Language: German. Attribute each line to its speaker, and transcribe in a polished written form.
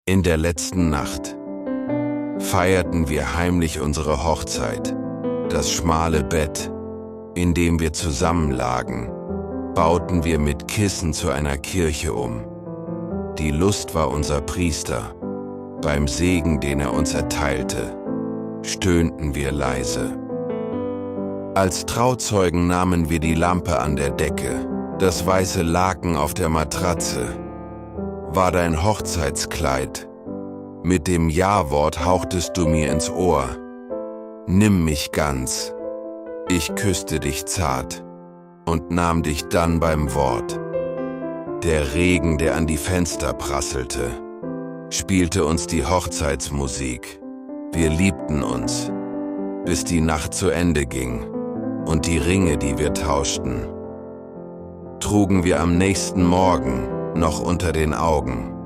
Speaker 1: In der letzten Nacht feierten wir heimlich unsere Hochzeit. Das schmale Bett, in dem wir zusammenlagen, bauten wir mit Kissen zu einer Kirche um. Die Lust war unser Priester. Beim Segen, den er uns erteilte, stöhnten wir leise. Als Trauzeugen nahmen wir die Lampe an der Decke, das weiße Laken auf der Matratze war dein Hochzeitskleid. Mit dem Ja-Wort hauchtest du mir ins Ohr. Nimm mich ganz. Ich küsste dich zart und nahm dich dann beim Wort. Der Regen, der an die Fenster prasselte, spielte uns die Hochzeitsmusik. Wir liebten uns, bis die Nacht zu Ende ging und die Ringe, die wir tauschten, trugen wir am nächsten Morgen noch unter den Augen.